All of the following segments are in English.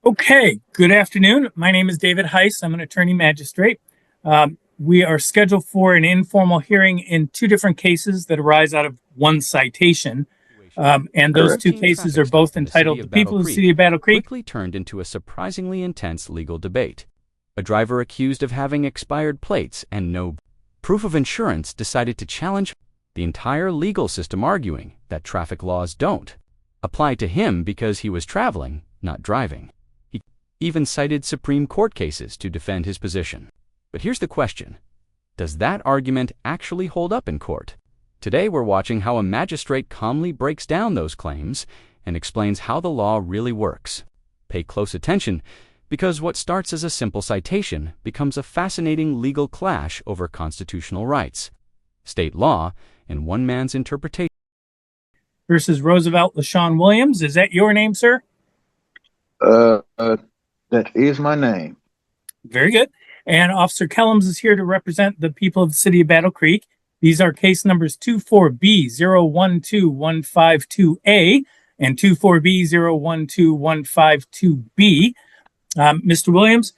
Okay, good afternoon. My name is David Heiss. I'm an attorney magistrate. We are scheduled for an informal hearing in two different cases that arise out of one citation. And those two Correct. cases are both entitled The People of the City of Battle Creek. Quickly turned into a surprisingly intense legal debate. A driver accused of having expired plates and no proof of insurance decided to challenge the entire legal system, arguing that traffic laws don't apply to him because he was traveling, not driving. He even cited Supreme Court cases to defend his position. But here's the question: does that argument actually hold up in court? Today we're watching how a magistrate calmly breaks down those claims and explains how the law really works. Pay close attention, because what starts as a simple citation becomes a fascinating legal clash over constitutional rights, state law, and one man's interpretation. Versus Roosevelt LaShawn Williams. Is that your name, sir? That is my name. Very good. And Officer Kellums is here to represent the people of the City of Battle Creek. These are case numbers 24B012152A and 24B012152B. Mr. Williams,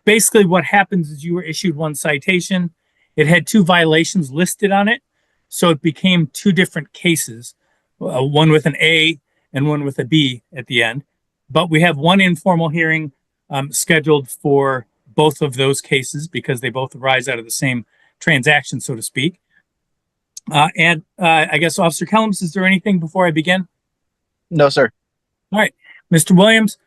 basically what happens is you were issued one citation. It had two violations listed on it, so it became two different cases, one with an A and one with a B at the end. But we have one informal hearing scheduled for both of those cases because they both arise out of the same transaction, so to speak. And I guess, Officer Kellums, is there anything before I begin? No, sir. All right. Mr. Williams,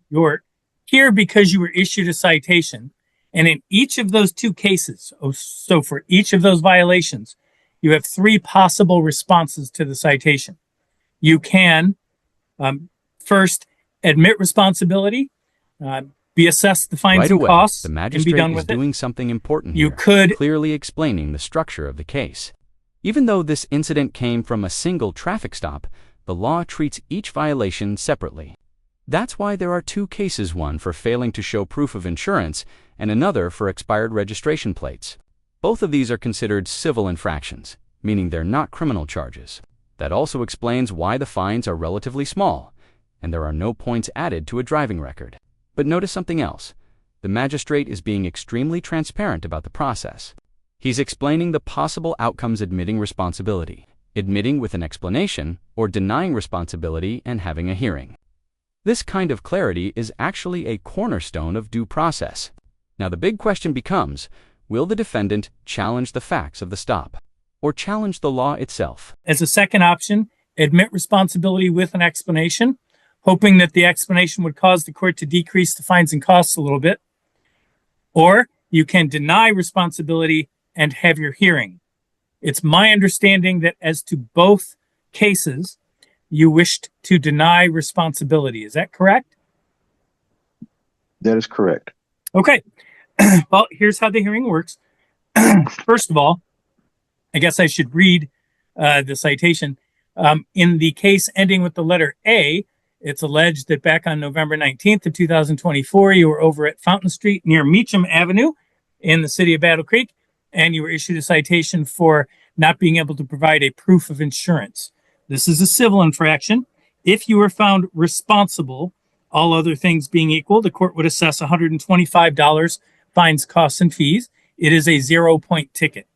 you're here because you were issued a citation. And in each of those two cases, so for each of those violations, you have three possible responses to the citation. You can first admit responsibility, be assessed the fines and costs, the and magistrate be done is with it. doing something important You here, could clearly explaining the structure of the case. Even though this incident came from a single traffic stop, the law treats each violation separately. That's why there are two cases, one for failing to show proof of insurance and another for expired registration plates. Both of these are considered civil infractions, meaning they're not criminal charges. That also explains why the fines are relatively small, and there are no points added to a driving record. But notice something else. The magistrate is being extremely transparent about the process. He's explaining the possible outcomes, admitting responsibility, admitting with an explanation, or denying responsibility and having a hearing. This kind of clarity is actually a cornerstone of due process. Now the big question becomes, will the defendant challenge the facts of the stop, or challenge the law itself? as a second option, admit responsibility with an explanation, hoping that the explanation would cause the court to decrease the fines and costs a little bit. Or you can deny responsibility and have your hearing. It's my understanding that as to both cases, you wished to deny responsibility. Is that correct? That is correct. Okay. Well, here's how the hearing works. First of all, I guess I should read the citation. In the case ending with the letter A, it's alleged that back on November 19th of 2024, you were over at Fountain Street near Meacham Avenue in the city of Battle Creek, and you were issued a citation for not being able to provide a proof of insurance. This is a civil infraction. If you were found responsible, all other things being equal, the court would assess $125 fines, costs, and fees. It is a 0-point ticket.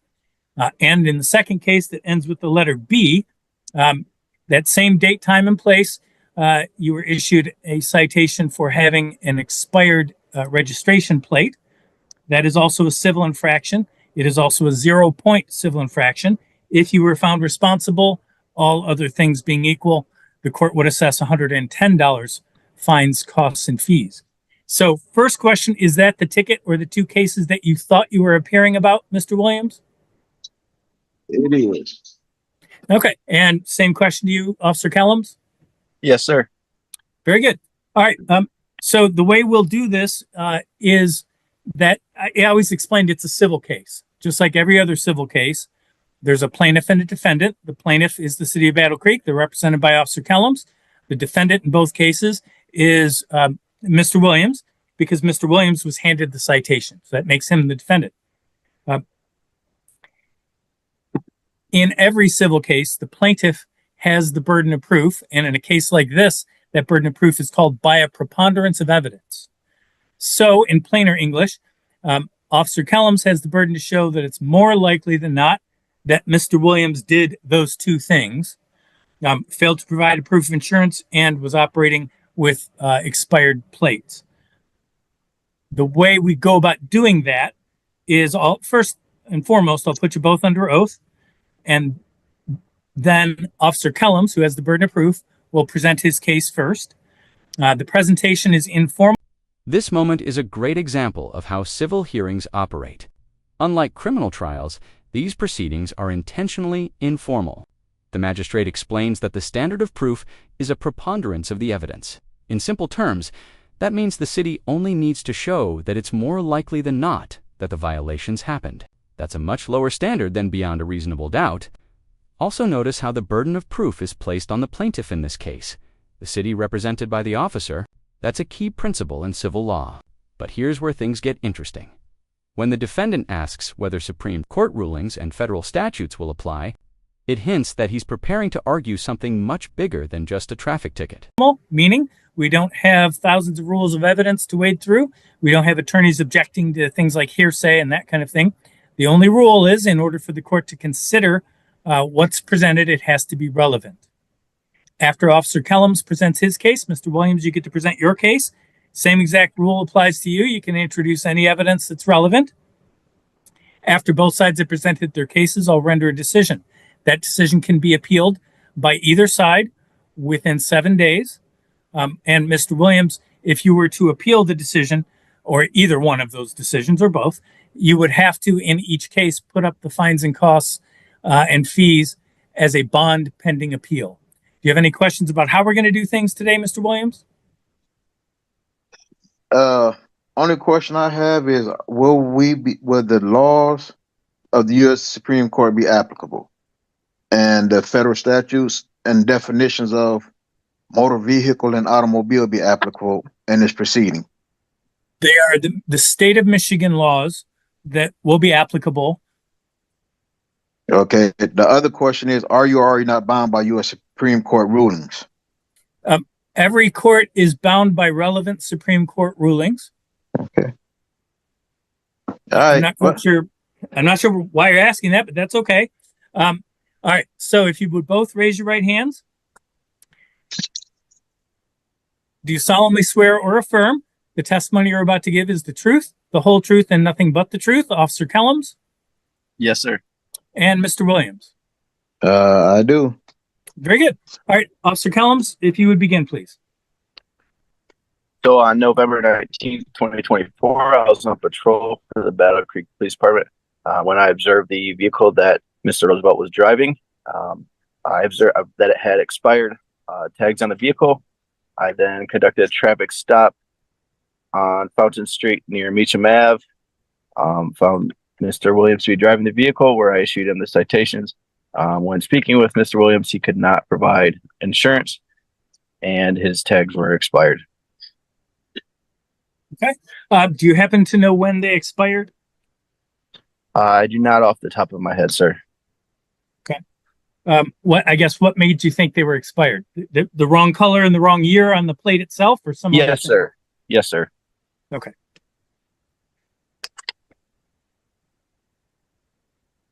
And in the second case that ends with the letter B, that same date, time, and place, you were issued a citation for having an expired registration plate. That is also a civil infraction. It is also a 0-point civil infraction. If you were found responsible, all other things being equal, the court would assess $110 fines, costs, and fees. So first question, is that the ticket or the two cases that you thought you were appearing about, Mr. Williams? It is. Okay. And same question to you, Officer Kellums? Yes, sir. Very good. All right. So the way we'll do this is that I always explained it's a civil case. Just like every other civil case, there's a plaintiff and a defendant. The plaintiff is the city of Battle Creek. They're represented by Officer Kellums. The defendant in both cases is Mr. Williams, because Mr. Williams was handed the citation. So that makes him the defendant. In every civil case, the plaintiff has the burden of proof. And in a case like this, that burden of proof is called by a preponderance of evidence. So, in plainer English, Officer Kellums has the burden to show that it's more likely than not that Mr. Williams did those two things, failed to provide a proof of insurance, and was operating with expired plates. The way we go about doing that is, first and foremost, I'll put you both under oath, and then Officer Kellums, who has the burden of proof, will present his case first. The presentation is informal. This moment is a great example of how civil hearings operate. Unlike criminal trials, these proceedings are intentionally informal. The magistrate explains that the standard of proof is a preponderance of the evidence. In simple terms, that means the city only needs to show that it's more likely than not that the violations happened. That's a much lower standard than beyond a reasonable doubt. Also notice how the burden of proof is placed on the plaintiff in this case, the city represented by the officer. That's a key principle in civil law. But here's where things get interesting. When the defendant asks whether Supreme Court rulings and federal statutes will apply, it hints that he's preparing to argue something much bigger than just a traffic ticket. Meaning, we don't have thousands of rules of evidence to wade through. We don't have attorneys objecting to things like hearsay and that kind of thing. The only rule is, in order for the court to consider what's presented, it has to be relevant. After Officer Kellums presents his case, Mr. Williams, you get to present your case. Same exact rule applies to you. You can introduce any evidence that's relevant. After both sides have presented their cases, I'll render a decision. That decision can be appealed by either side within 7 days. And Mr. Williams, if you were to appeal the decision, or either one of those decisions, or both, you would have to, in each case, put up the fines and costs and fees as a bond pending appeal. Do you have any questions about how we're going to do things today, Mr. Williams? Only question I have is, will the laws of the U.S. Supreme Court be applicable, and the federal statutes and definitions of motor vehicle and automobile be applicable in this proceeding? They are the state of Michigan laws that will be applicable. Okay. The other question is, are you already not bound by U.S. Supreme Court rulings? Every court is bound by relevant Supreme Court rulings. Okay. All right. I'm not sure why you're asking that, but that's okay. All right. So if you would both raise your right hands. Do you solemnly swear or affirm the testimony you're about to give is the truth, the whole truth, and nothing but the truth? Officer Kellums? Yes, sir. And Mr. Williams? I do. Very good. All right, Officer Kellums, if you would begin, please. So on November 19th, 2024, I was on patrol for the Battle Creek Police Department when I observed the vehicle that Mr. Roosevelt was driving. I observed that it had expired tags on the vehicle. I then conducted a traffic stop on Fountain Street near Meacham Ave. Found Mr. Williams to be driving the vehicle, where I issued him the citations. When speaking with Mr. Williams, he could not provide insurance, and his tags were expired. Okay. Do you happen to know when they expired? I do not off the top of my head, sir. Okay. What made you think they were expired? The wrong color and the wrong year on the plate itself, or some? Yes, sir. Yes, sir. Okay.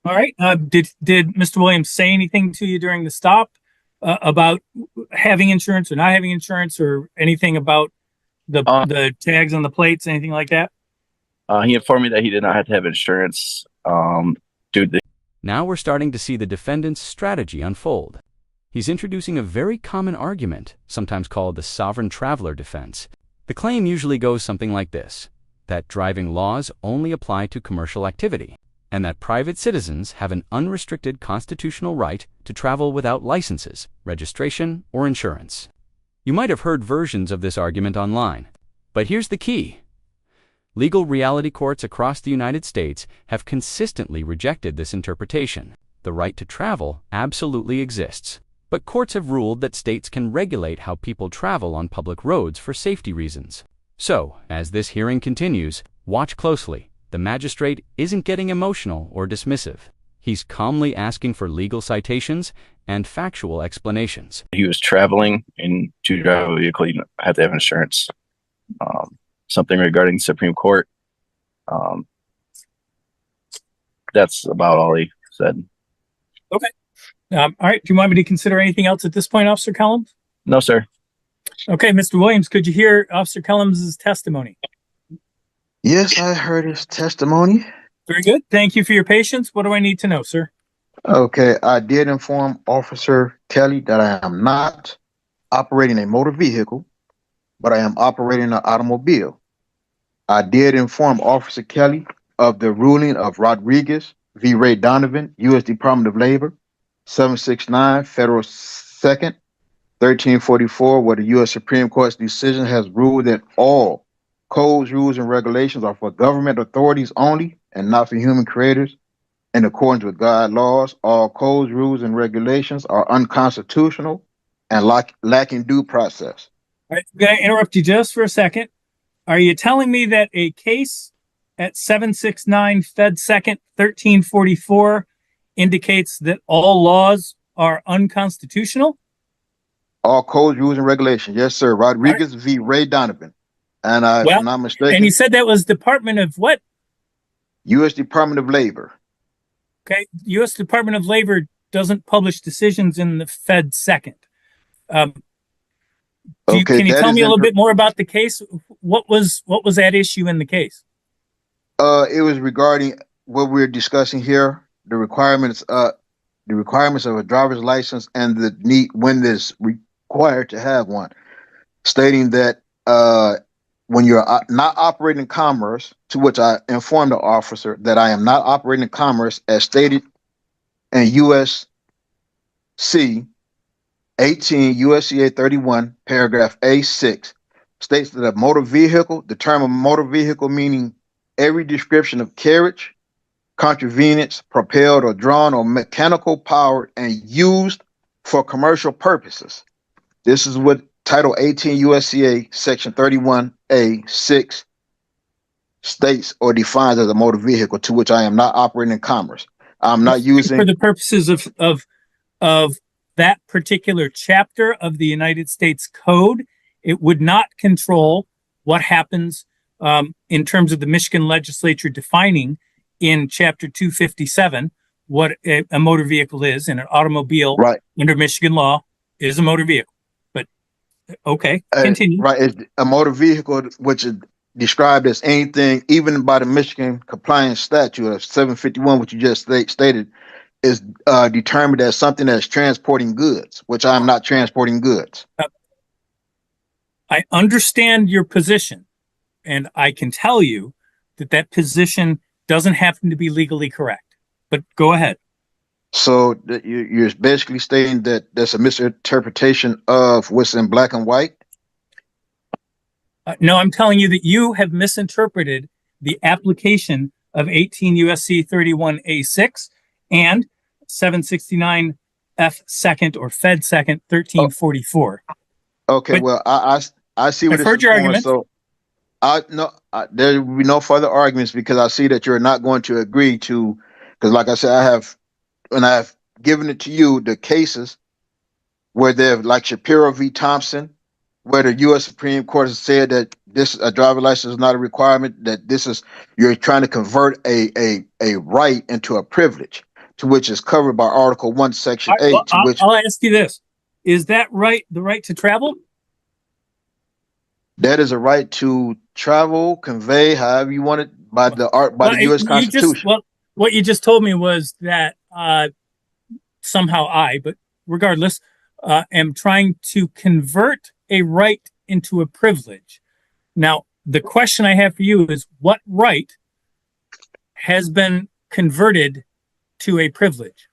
All right. Did Mr. Williams say anything to you during the stop about having insurance or not having insurance, or anything about the tags on the plates, anything like that? He informed me that he did not have to have insurance due to. Now we're starting to see the defendant's strategy unfold. He's introducing a very common argument, sometimes called the sovereign traveler defense. The claim usually goes something like this: that driving laws only apply to commercial activity, and that private citizens have an unrestricted constitutional right to travel without licenses, registration, or insurance. You might have heard versions of this argument online, but here's the key. Legal reality courts across the United States have consistently rejected this interpretation. The right to travel absolutely exists, but courts have ruled that states can regulate how people travel on public roads for safety reasons. So, as this hearing continues, watch closely. The magistrate isn't getting emotional or dismissive. He's calmly asking for legal citations and factual explanations. He was traveling, and to drive a vehicle, you have to have insurance. Something regarding Supreme Court. That's about all he said. Okay. All right. Do you want me to consider anything else at this point, Officer Kellums? No, sir. Okay, Mr. Williams, could you hear Officer Kellums' testimony? Yes, I heard his testimony. Very good. Thank you for your patience. What do I need to know, sir? Okay, I did inform Officer Kelly that I am not operating a motor vehicle, but I am operating an automobile. I did inform Officer Kelly of the ruling of Rodriguez v. Ray Donovan, U.S. Department of Labor, 769 Federal 2nd, 1344, where the U.S. Supreme Court's decision has ruled that all codes, rules, and regulations are for government authorities only and not for human creators. In accordance with God laws, all codes, rules, and regulations are unconstitutional and lacking due process. All right, I'm going to interrupt you just for a second. Are you telling me that a case at 769 Fed 2nd, 1344 indicates that all laws are unconstitutional? All codes, rules, and regulations. Yes, sir. Rodriguez v. Ray Donovan. And if I'm not mistaken, and you said that was Department of what? U.S. Department of Labor. Okay, U.S. Department of Labor doesn't publish decisions in the Fed 2nd. Can you tell me a little bit more about the case? What was at issue in the case? It was regarding what we're discussing here, the requirements of a driver's license and the need when it's required to have one, stating that when you're not operating in commerce, to which I informed the officer that I am not operating in commerce as stated in USC 18 USCA 31 paragraph A6 states that a motor vehicle, the term of motor vehicle meaning every description of carriage, conveyance, propelled or drawn or mechanical powered and used for commercial purposes. This is what Title 18 USCA Section 31A6 states or defines as a motor vehicle, to which I am not operating in commerce. I'm not using for the purposes of that particular chapter of the United States Code. It would not control what happens in terms of the Michigan legislature defining in Chapter 257 what a motor vehicle is, and an automobile under Michigan law is a motor vehicle. But okay, continue. It's a motor vehicle, which is described as anything, even by the Michigan compliance statute of 751, which you just stated, is determined as something that's transporting goods, which I'm not transporting goods. I understand your position, and I can tell you that position doesn't happen to be legally correct. But go ahead. So you're basically stating that there's a misinterpretation of what's in black and white? No, I'm telling you that you have misinterpreted the application of 18 USC 31A6 and 769 F second or Fed 2nd 1344. Okay, well, I see what I've heard your argument. So there will be no further arguments because I see that you're not going to agree to, because like I said, I've given it to you, the cases where they're like Shapiro v. Thompson, where the U.S. Supreme Court has said that a driver license is not a requirement, that you're trying to convert a right into a privilege, to which is covered by Article 1, Section 8. I'll ask you this. Is that right, the right to travel? That is a right to travel, convey, however you want it, by the U.S. Constitution. What you just told me was that somehow but regardless, am trying to convert a right into a privilege. Now, the question I have for you is, what right has been converted to a privilege?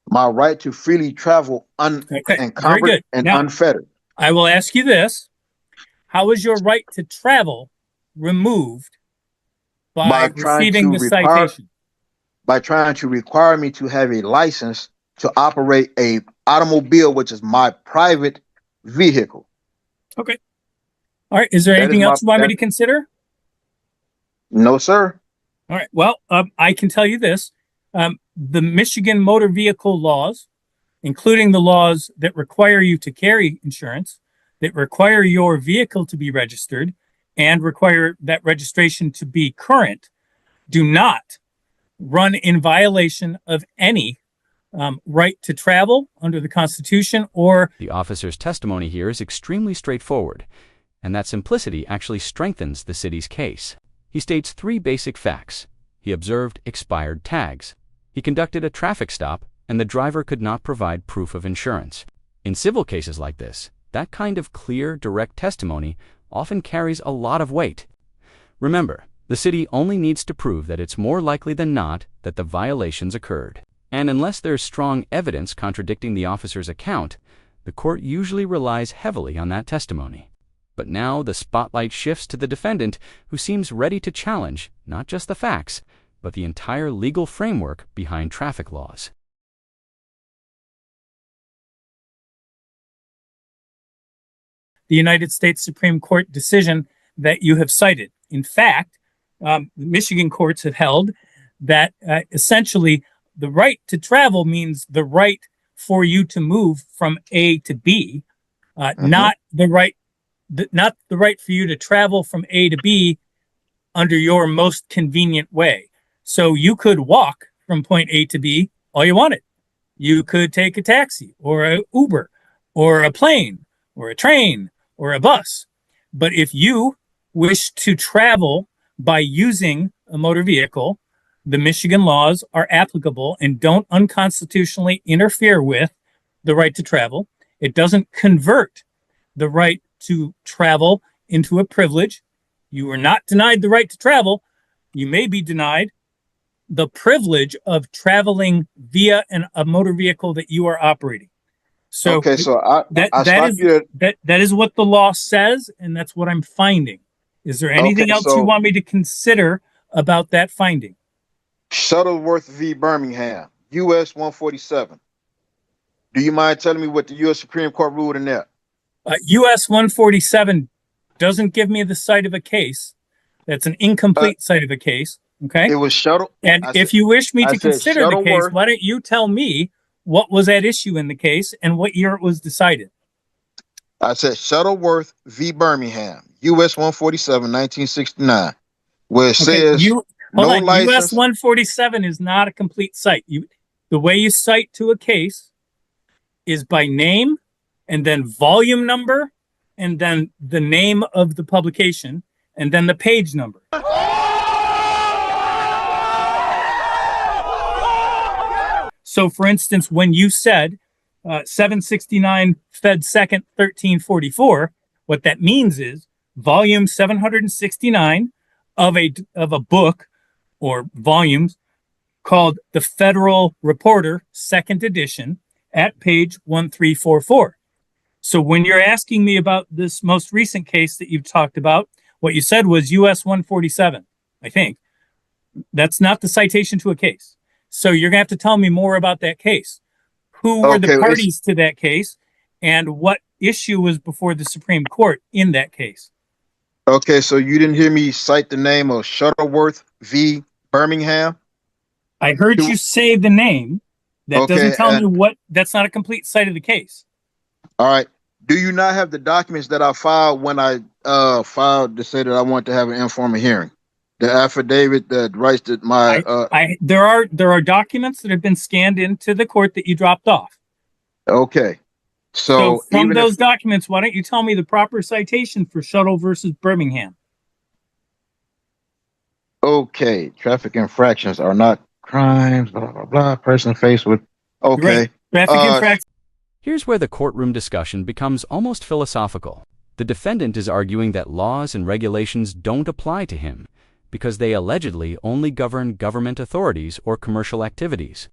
My right to freely travel unencumbered and unfettered. I will ask you this. How is your right to travel removed by receiving the citation? By trying to require me to have a license to operate a automobile, which is my private vehicle. Okay. All right. Is there anything else you want me to consider? No, sir. All right. Well, I can tell you this. the Michigan motor vehicle laws, including the laws that require you to carry insurance, that require your vehicle to be registered, and require that registration to be current, do not run in violation of any right to travel under the Constitution or... The officer's testimony here is extremely straightforward, and that simplicity actually strengthens the city's case. He states 3 basic facts. He observed expired tags. He conducted a traffic stop, and the driver could not provide proof of insurance. In civil cases like this, that kind of clear, direct testimony often carries a lot of weight. Remember, the city only needs to prove that it's more likely than not that the violations occurred. And unless there's strong evidence contradicting the officer's account, the court usually relies heavily on that testimony. But now the spotlight shifts to the defendant, who seems ready to challenge not just the facts, but the entire legal framework behind traffic laws. The United States Supreme Court decision that you have cited. In fact, Michigan courts have held that essentially the right to travel means the right for you to move from A to B, not the right for you to travel from A to B under your most convenient way. So you could walk from point A to B all you wanted. You could take a taxi or an Uber or a plane or a train or a bus. But if you wish to travel by using a motor vehicle, the Michigan laws are applicable and don't unconstitutionally interfere with the right to travel. It doesn't convert the right to travel into a privilege. You are not denied the right to travel. You may be denied the privilege of traveling via a motor vehicle that you are operating. So okay, so that is what the law says, and that's what I'm finding. Is there anything else you want me to consider about that finding? Shuttleworth v. Birmingham, U.S. 147. Do you mind telling me what the U.S. Supreme Court ruled in that? U.S. 147 doesn't give me the site of a case. That's an incomplete site of a case. Okay. It was Shuttle. And if you wish me to consider the case, why don't you tell me what was at issue in the case and what year it was decided? I said Shuttleworth v. Birmingham, U.S. 147, 1969, where it says license. U.S. 147 is not a complete cite. The way you cite to a case is by name and then volume number and then the name of the publication and then the page number. So, for instance, when you said 769 Fed 2nd 1344, what that means is volume 769 of a book or volumes called the Federal Reporter, 2nd edition, at page 1344. So when you're asking me about this most recent case that you've talked about, what you said was US 147, I think. That's not the citation to a case. So you're going to have to tell me more about that case. Who were the parties to that case and what issue was before the Supreme Court in that case? Okay, so you didn't hear me cite the name of Shuttleworth v. Birmingham? I heard you say the name. That doesn't tell me what, that's not a complete cite of the case. All right. Do you not have the documents that I filed when I filed to say that I want to have an informal hearing? The affidavit that writes that my there are documents that have been scanned into the court that you dropped off. Okay. So from those documents, why don't you tell me the proper citation for Shuttle versus Birmingham? Okay. Traffic infractions are not crimes, blah, blah, blah. Person faced with... Okay. Right. Traffic infractions. Here's where the courtroom discussion becomes almost philosophical. The defendant is arguing that laws and regulations don't apply to him because they allegedly only govern government authorities or commercial activities.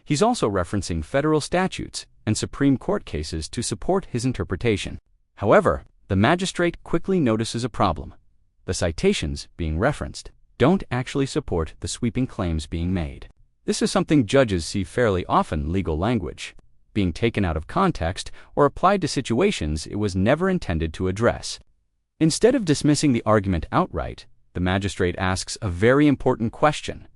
He's also referencing federal statutes and Supreme Court cases to support his interpretation. However, the magistrate quickly notices a problem. The citations being referenced don't actually support the sweeping claims being made. This is something judges see fairly often in legal language, being taken out of context or applied to situations it was never intended to address. Instead of dismissing the argument outright, the magistrate asks a very important question.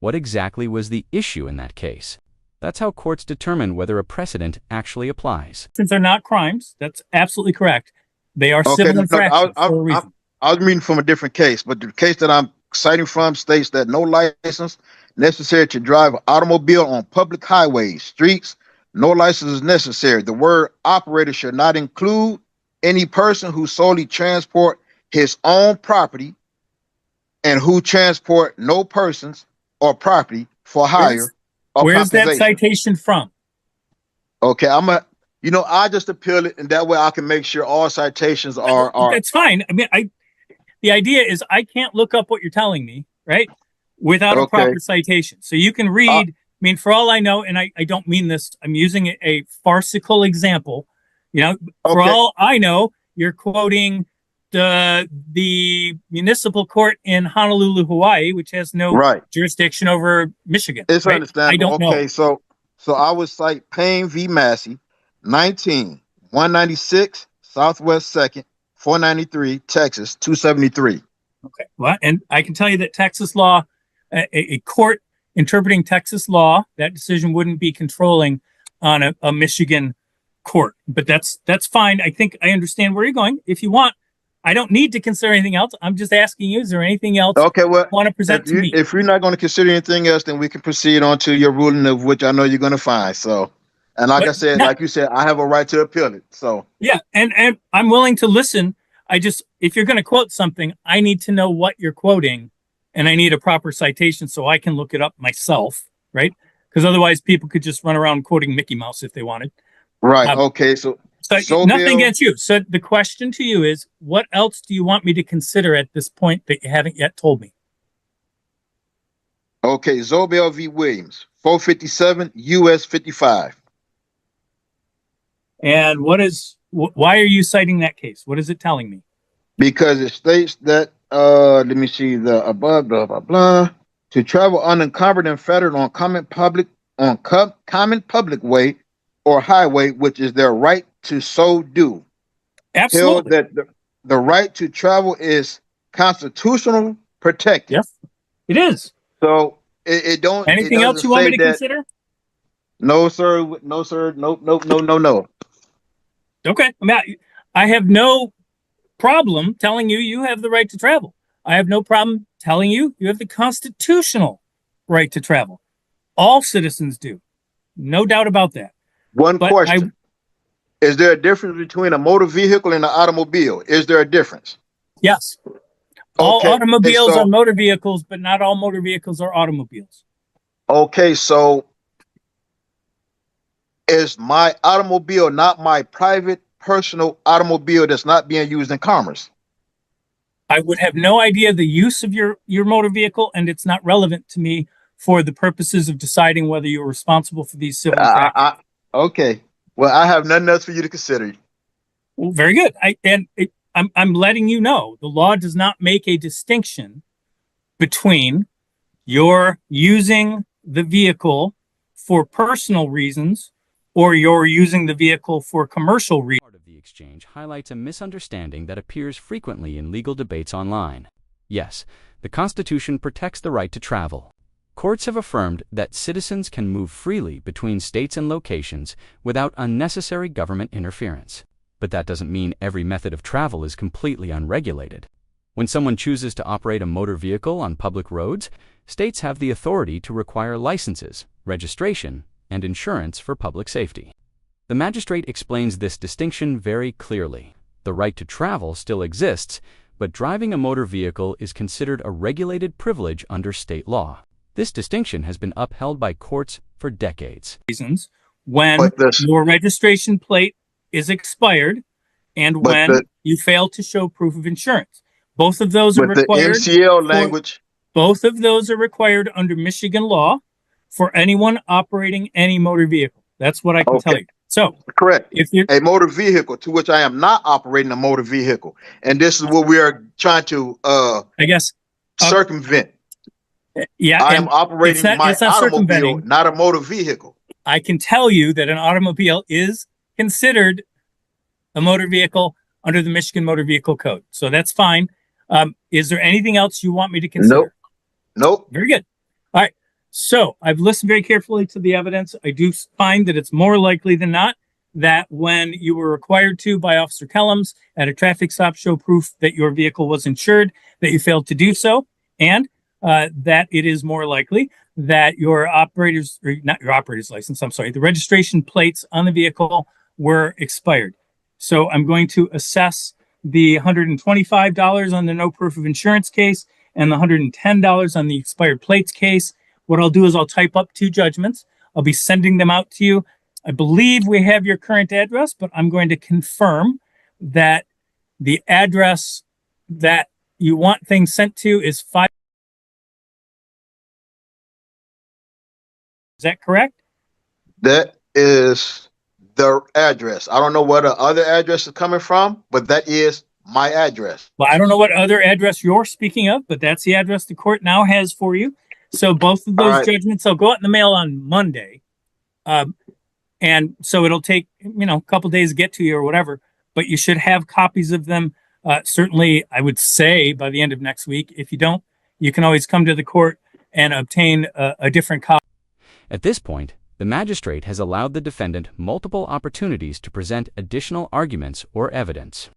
What exactly was the issue in that case? That's how courts determine whether a precedent actually applies. Since they're not crimes, that's absolutely correct. They are Okay, civil no, infractions for a reason. I was reading from a different case, but the case that I'm citing from states that no license necessary to drive an automobile on public highways, streets. No license is necessary. The word operator should not include any person who solely transport his own property and who transport no persons or property for hire or Where's that compensation. citation from? Okay, I just appeal it, and that way I can make sure all citations are. That's fine. I mean, the idea is I can't look up what you're telling me, right, without a proper citation. So you can read. I mean, for all I know, and I don't mean this, I'm using a farcical example. For all I know, you're quoting the municipal court in Honolulu, Hawaii, which has no jurisdiction over Michigan. It's right? understandable. I don't know. So I would cite Payne v. Massey, 19196 Southwest 2nd, 493, Texas, 273. Okay. Well, and I can tell you that Texas law, a court interpreting Texas law, that decision wouldn't be controlling on a Michigan court. But that's fine. I think I understand where you're going. If you want, I don't need to consider anything else. I'm just asking you, is there anything else you want to present to me? If you're not going to consider anything else, then we can proceed on to your ruling, of which I know you're going to find. So, and like you said, I have a right to appeal it. So yeah, and I'm willing to listen. If you're going to quote something, I need to know what you're quoting, and I need a proper citation so I can look it up myself, right? Because otherwise people could just run around quoting Mickey Mouse if they wanted. Right. Okay. So nothing against you. So the question to you is, what else do you want me to consider at this point that you haven't yet told me? Okay. Zobel v. Williams, 457 U.S. 55. And why are you citing that case? What is it telling me? Because it states that, let me see the above, blah, blah, blah. To travel unencumbered and fettered on common public way or highway, which is their right to so do. Absolutely. Held that the right to travel is constitutional protected. Yes, it is. So it don't. Anything else you want me to consider? No, sir. No, sir. Nope. No. Okay. I have no problem telling you have the right to travel. I have no problem telling you have the constitutional right to travel. All citizens do. No doubt about that. One question. Is there a difference between a motor vehicle and an automobile? Is there a difference? Yes. All automobiles are motor vehicles, but not all motor vehicles are automobiles. Okay, so is my automobile not my private personal automobile that's not being used in commerce? I would have no idea the use of your motor vehicle, and it's not relevant to me for the purposes of deciding whether you're responsible for these civil infractions. Okay. Well, I have nothing else for you to consider. Well, very good. I'm letting you know the law does not make a distinction between your using the vehicle for personal reasons or you're using the vehicle for commercial reasons. Part of the exchange highlights a misunderstanding that appears frequently in legal debates online. Yes, the Constitution protects the right to travel. Courts have affirmed that citizens can move freely between states and locations without unnecessary government interference. But that doesn't mean every method of travel is completely unregulated. When someone chooses to operate a motor vehicle on public roads, states have the authority to require licenses, registration, and insurance for public safety. The magistrate explains this distinction very clearly. The right to travel still exists, but driving a motor vehicle is considered a regulated privilege under state law. This distinction has been upheld by courts for decades. Reasons when your registration plate is expired and when you fail to show proof of insurance. Both of those are required. The MCL language. Both of those are required under Michigan law for anyone operating any motor vehicle. That's what I can tell you. So correct. If you're a motor vehicle to which I am not operating a motor vehicle, and this is what we are trying to circumvent. Yeah, I am operating my automobile, not a motor vehicle. I can tell you that an automobile is considered a motor vehicle under the Michigan Motor Vehicle Code. So that's fine. Is there anything else you want me to consider? Nope. Very good. All right. So I've listened very carefully to the evidence. I do find that it's more likely than not that when you were required to by Officer Kellums at a traffic stop show proof that your vehicle was insured, that you failed to do so, and that it is more likely that your operator's, or not your operator's license, I'm sorry, the registration plates on the vehicle were expired. So I'm going to assess the $125 on the no proof of insurance case and the $110 on the expired plates case. What I'll do is I'll type up two judgments. I'll be sending them out to you. I believe we have your current address, but I'm going to confirm that the address that you want things sent to is 5. Is that correct? That is the address. I don't know where the other address is coming from, but that is my address. Well, I don't know what other address you're speaking of, but that's the address the court now has for you. So both of those judgments, will go out in the mail on Monday. And so it'll take, a couple days to get to you or whatever, but you should have copies of them. Certainly, I would say by the end of next week. If you don't, you can always come to the court and obtain a different copy. At this point, the magistrate has allowed the defendant multiple opportunities to present additional arguments or evidence.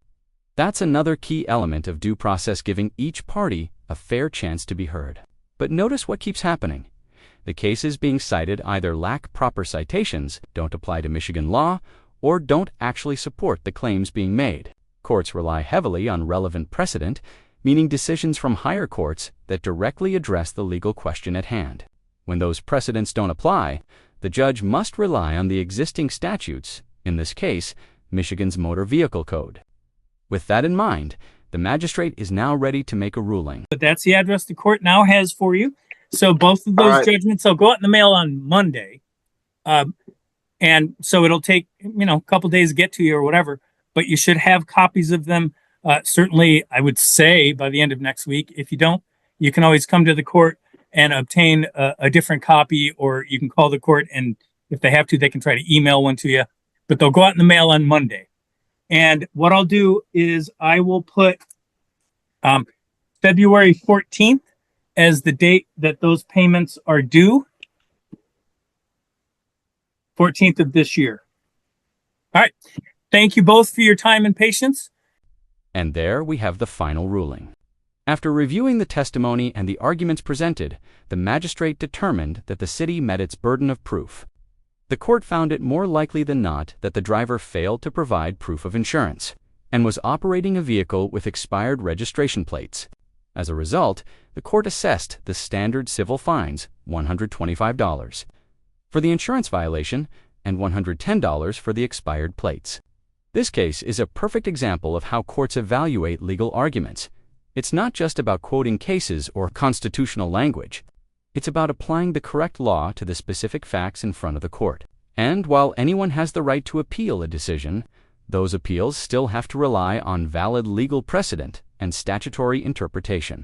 That's another key element of due process, giving each party a fair chance to be heard. But notice what keeps happening. The cases being cited either lack proper citations, don't apply to Michigan law, or don't actually support the claims being made. Courts rely heavily on relevant precedent, meaning decisions from higher courts that directly address the legal question at hand. When those precedents don't apply, the judge must rely on the existing statutes, in this case, Michigan's Motor Vehicle Code. With that in mind, the magistrate is now ready to make a ruling. But that's the address the court now has for you. So both of those judgments, will go out in the mail on Monday. And so it'll take, a couple days to get to you or whatever, but you should have copies of them. Certainly, I would say by the end of next week. If you don't, you can always come to the court and obtain a different copy, or you can call the court, and if they have to, they can try to email one to you, but they'll go out in the mail on Monday. And what I'll do is I will put February 14th as the date that those payments are due. 14th of this year. All right. Thank you both for your time and patience. And there we have the final ruling. After reviewing the testimony and the arguments presented, the magistrate determined that the city met its burden of proof. The court found it more likely than not that the driver failed to provide proof of insurance and was operating a vehicle with expired registration plates. As a result, the court assessed the standard civil fines, $125, for the insurance violation and $110 for the expired plates. This case is a perfect example of how courts evaluate legal arguments. It's not just about quoting cases or constitutional language. It's about applying the correct law to the specific facts in front of the court. And while anyone has the right to appeal a decision, those appeals still have to rely on valid legal precedent and statutory interpretation.